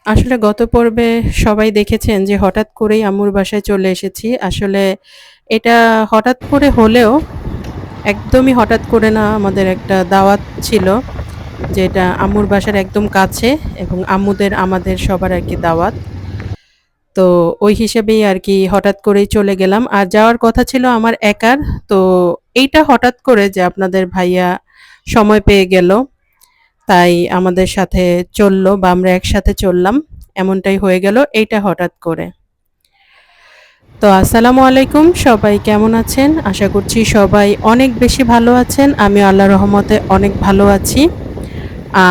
আসলে গত পর্বে সবাই দেখেছেন যে হঠাৎ করেই আম্মুর বাসায় চলে এসেছি। আসলে এটা হঠাৎ করে হলেও একদমই হঠাৎ করে না, আমাদের একটা দাওয়াত ছিল যেটা আম্মুর বাসার একদম কাছে এবং আম্মুদের আমাদের সবার আরকি দাওয়াত। তো ওই হিসেবেই আরকি হঠাৎ করেই চলে গেলাম। আর যাওয়ার কথা ছিল আমার একার। তো এইটা হঠাৎ করে যে আপনাদের ভাইয়া সময় পেয়ে গেল। তাই আমাদের সাথে চলল বা আমরা একসাথে চললাম। এমনটাই হয়ে গেল এইটা হঠাৎ করে। তো আসসালামু আলাইকুম, সবাই কেমন আছেন? আশা করছি সবাই অনেক বেশি ভালো আছেন। আমিও আল্লাহর রহমতে অনেক ভালো আছি।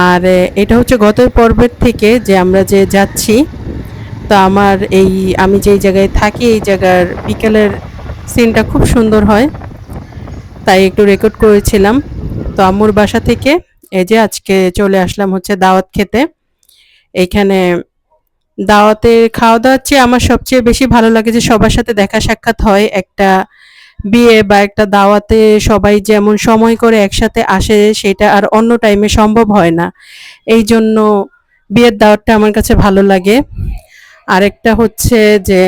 আর এটা হচ্ছে গত পর্বের থেকে যে আমরা যে যাচ্ছি, তো আমার আমি যেই জায়গায় থাকি এই জায়গার বিকেলের সিনটা খুব সুন্দর হয়। তাই একটু রেকর্ড করেছিলাম। তো আম্মুর বাসা থেকে এই যে আজকে চলে আসলাম হচ্ছে দাওয়াত খেতে। এইখানে দাওয়াতের খাওয়া-দাওয়ার চেয়ে আমার সবচেয়ে বেশি ভালো লাগে যে সবার সাথে দেখা সাক্ষাৎ হয়। একটা বিয়ে বা একটা দাওয়াতে সবাই যেমন সময় করে একসাথে আসে সেটা আর অন্য টাইমে সম্ভব হয় না। এইজন্য বিয়ের দাওয়াতটা আমার কাছে ভালো লাগে। আরেকটা হচ্ছে যে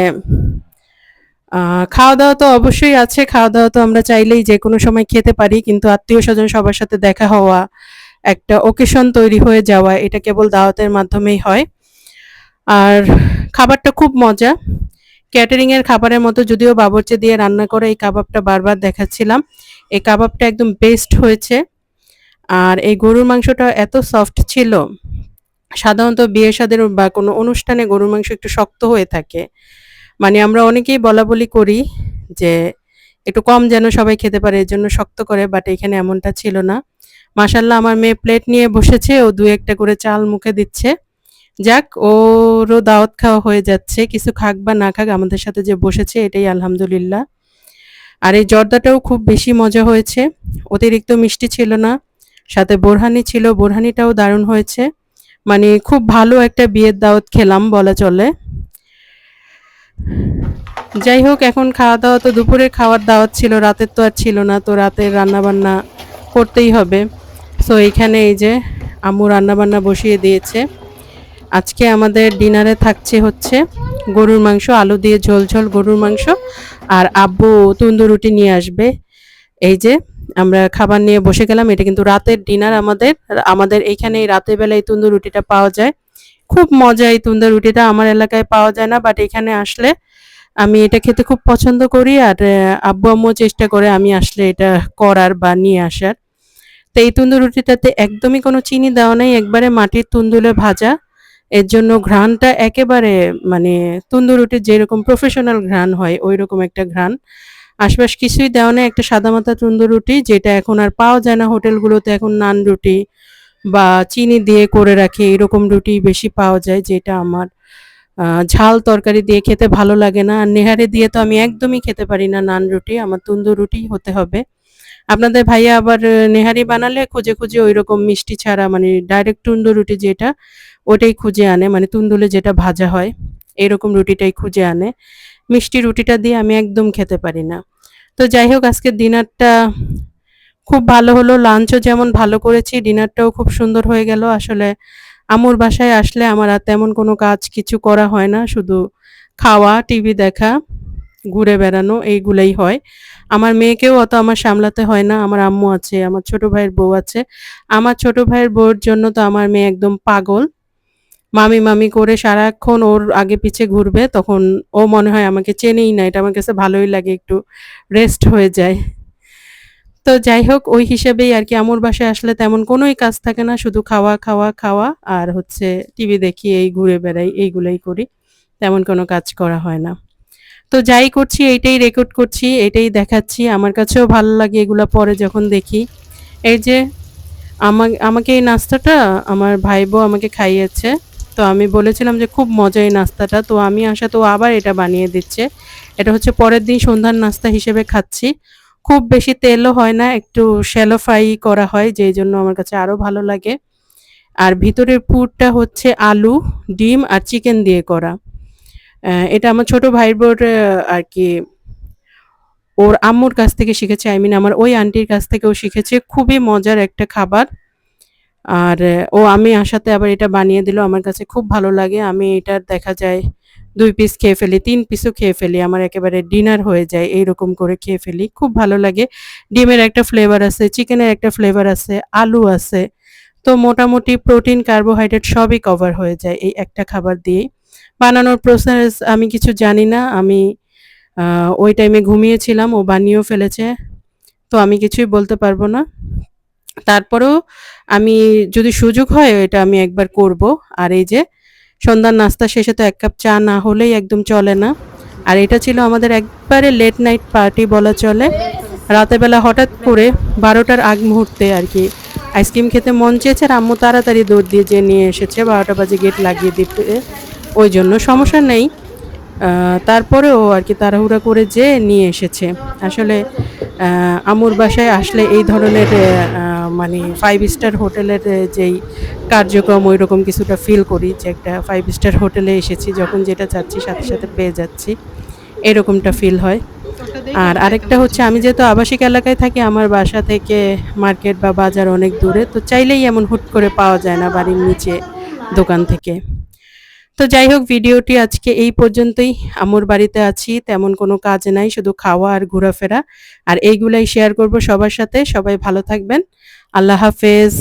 খাওয়া-দাওয়া তো অবশ্যই আছে। খাওয়া-দাওয়া তো আমরা চাইলেই যেকোনো সময় খেতে পারি। কিন্তু আত্মীয়স্বজন সবার সাথে দেখা হওয়া, একটা অকেশন তৈরি হয়ে যাওয়া এটা কেবল দাওয়াতের মাধ্যমেই হয়। আর খাবারটা খুব মজা। ক্যাটারিং এর খাবারের মতো যদিও বাবুর্চি দিয়ে রান্না করে এই কাবাবটা বারবার দেখাচ্ছিলাম। এই কাবাবটা একদম বেস্ট হয়েছে। আর এই গরুর মাংসটা এত সফট ছিল। সাধারণত বিয়ে-শাদির বা কোনো অনুষ্ঠানে গরুর মাংস একটু শক্ত হয়ে থাকে। মানে আমরা অনেকেই বলাবলি করি যে একটু কম যেন সবাই খেতে পারে এজন্য শক্ত করে, বাট এখানে এমনটা ছিল না। মাশাআল্লাহ আমার মেয়ে প্লেট নিয়ে বসেছে, ও ২-১ টা করে চাল মুখে দিচ্ছে। যাক, ওরও দাওয়াত খাওয়া হয়ে যাচ্ছে। কিছু খাক বা না খাক আমাদের সাথে যে বসেছে এটাই আলহামদুলিল্লাহ। আর এই জর্দাটাও খুব বেশি মজা হয়েছে। অতিরিক্ত মিষ্টি ছিল না। সাথে বোরহানি ছিল, বোরহানিটাও দারুণ হয়েছে। মানে খুব ভালো একটা বিয়ের দাওয়াত খেলাম বলা চলে। যাই হোক, এখন খাওয়া-দাওয়া তো দুপুরের খাওয়ার দাওয়াত ছিল, রাতের তো আর ছিল না। তো রাতের রান্নাবান্না করতেই হবে। সো এইখানে এই যে আম্মু রান্নাবান্না বসিয়ে দিয়েছে। আজকে আমাদের ডিনারে থাকছে হচ্ছে গরুর মাংস, আলু দিয়ে ঝোল ঝোল গরুর মাংস। আর আব্বু তন্দুর রুটি নিয়ে আসবে। এই যে আমরা খাবার নিয়ে বসে গেলাম। এটা কিন্তু রাতের ডিনার আমাদের। আমাদের এইখানে এই রাতের বেলা এই তন্দুর রুটিটা পাওয়া যায়। খুব মজা, এই তন্দুর রুটিটা আমার এলাকায় পাওয়া যায় না, বাট এখানে আসলে আমি এটা খেতে খুব পছন্দ করি। আর আব্বু আম্মু চেষ্টা করে আমি আসলে এটা করার বা নিয়ে আসার। তো এই তন্দুর রুটিটাতে একদমই কোনো চিনি দেওয়া নাই, একবারে মাটির তুন্দুলে ভাজা। এর জন্য ঘ্রাণটা একেবারে মানে তন্দুর রুটির যেরকম প্রফেশনাল ঘ্রাণ হয় ঐরকম একটা ঘ্রাণ। আশপাশ কিছুই দেওয়া নেই, একটা সাদামাটা তন্দুর রুটি যেটা এখন আর পাওয়া যায় না হোটেলগুলোতে। এখন নান রুটি বা চিনি দিয়ে করে রাখে এরকম রুটিই বেশি পাওয়া যায়, যেটা আমার ঝাল তরকারি দিয়ে খেতে ভালো লাগে না। আর নেহারি দিয়ে তো আমি একদমই খেতে পারি না নান রুটি, আমার তন্দুর রুটিই হতে হবে। আপনাদের ভাইয়া আবার নেহারি বানালে খুঁজে, খুঁজে ঐরকম মিষ্টি ছাড়া মানে ডাইরেক্ট তন্দুর রুটি যেটা, ওটাই খুঁজে আনে। মানে তুন্দুলে যেটা ভাজা হয়, এরকম রুটিটাই খুঁজে আনে। মিষ্টি রুটিটা দিয়ে আমি একদম খেতে পারি না। তো যাই হোক, আজকের ডিনারটা খুব ভালো হলো। লাঞ্চও যেমন ভালো করেছি, ডিনারটাও খুব সুন্দর হয়ে গেল। আসলে আম্মুর বাসায় আসলে আমার আর তেমন কোনো কাজ কিছু করা হয় না। শুধু খাওয়া, টিভি দেখা, ঘুরে বেড়ানো এইগুলাই হয়। আমার মেয়েকেও অত আমার সামলাতে হয় না। আমার আম্মু আছে, আমার ছোট ভাইয়ের বউ আছে। আমার ছোট ভাইয়ের বউয়ের জন্য তো আমার মেয়ে একদম পাগল। মামি, মামি করে সারাক্ষণ ওর আগে পিছে ঘুরবে। তখন ও মনে হয় আমাকে চেনেই না। এটা আমার কাছে ভালোই লাগে, একটু রেস্ট হয়ে যায়। তো যাই হোক, ওই হিসেবেই আরকি আম্মুর বাসায় আসলে তেমন কোনোই কাজ থাকে না। শুধু খাওয়া, খাওয়া, খাওয়া আর হচ্ছে টিভি দেখি, এই ঘুরে বেড়াই, এইগুলাই করি। তেমন কোনো কাজ করা হয় না। তো যাই করছি এইটাই রেকর্ড করছি, এটাই দেখাচ্ছি। আমার কাছেও ভালো লাগে এগুলা পরে যখন দেখি। এই যে আমাকে এই নাস্তাটা আমার ভাইবো আমাকে খাইয়েছে। তো আমি বলেছিলাম যে খুব মজা এই নাস্তাটা। তো আমি আসাতে ও আবার এটা বানিয়ে দিচ্ছে। এটা হচ্ছে পরের দিন সন্ধ্যার নাস্তা হিসেবে খাচ্ছি। খুব বেশি তেলও হয় না, একটু শ্যালো ফ্রাই করা হয় যেইজন্য আমার কাছে আরো ভালো লাগে। আর ভিতরের পুরটা হচ্ছে আলু, ডিম আর চিকেন দিয়ে করা। এটা আমার ছোট ভাইবোর আরকি ওর আম্মুর কাছ থেকে শিখেছে। আই মিন আমার ওই আন্টির কাছ থেকেও শিখেছে। খুবই মজার একটা খাবার। আর ও আমি আসাতে আবার এটা বানিয়ে দিল। আমার কাছে খুব ভালো লাগে। আমি এটার দেখা যায় ২ পিস খেয়ে ফেলি, ৩ পিসও খেয়ে ফেলি। আমার একেবারে ডিনার হয়ে যায় এইরকম করে খেয়ে ফেলি। খুব ভালো লাগে। ডিমের একটা ফ্লেভার আছে, চিকেনের একটা ফ্লেভার আছে, আলু আছে। তো মোটামুটি প্রোটিন, কার্বোহাইড্রেট সবই কভার হয়ে যায় এই একটা খাবার দিয়েই। বানানোর প্রসেস আমি কিছু জানি না। আমি ওই টাইমে ঘুমিয়েছিলাম, ও বানিয়েও ফেলেছে। তো আমি কিছুই বলতে পারব না। তারপরেও আমি যদি সুযোগ হয় এটা আমি একবার করব। আর এই যে সন্ধ্যার নাস্তা শেষে তো ১ কাপ চা না হলেই একদম চলে না। আর এটা ছিল আমাদের একবারে লেট নাইট পার্টি বলা চলে। রাতের বেলা হঠাৎ করে ১২টার আগ মুহূর্তে আরকি আইসক্রিম খেতে মন চেয়েছে আর আম্মু তাড়াতাড়ি দৌড় দিয়ে যেয়ে নিয়ে এসেছে। ১২টা বাজে গেট লাগিয়ে দিতে। ওইজন্য সমস্যা নেই। তারপরেও আরকি তাড়াহুড়া করে যেয়ে নিয়ে এসেছে। আসলে আম্মুর বাসায় আসলে এই ধরনের মানে 5 স্টার হোটেলের যেই কার্যক্রম ঐরকম কিছুটা ফিল করি যে একটা 5 স্টার হোটেলে এসেছি, যখন যেটা চাচ্ছি সাথে, সাথে পেয়ে যাচ্ছি। এরকমটা ফিল হয়। আর আরেকটা হচ্ছে আমি যেহেতু আবাসিক এলাকায় থাকি, আমার বাসা থেকে মার্কেট বা বাজার অনেক দূরে। তো চাইলেই এমন হুট করে পাওয়া যায় না বাড়ির নিচে দোকান থেকে। তো যাই হোক, ভিডিওটি আজকে এই পর্যন্তই। আম্মুর বাড়িতে আছি, তেমন কোনো কাজ নাই, শুধু খাওয়া আর ঘোরাফেরা। আর এইগুলাই শেয়ার করব সবার সাথে। সবাই ভালো থাকবেন। আল্লাহ হাফেজ।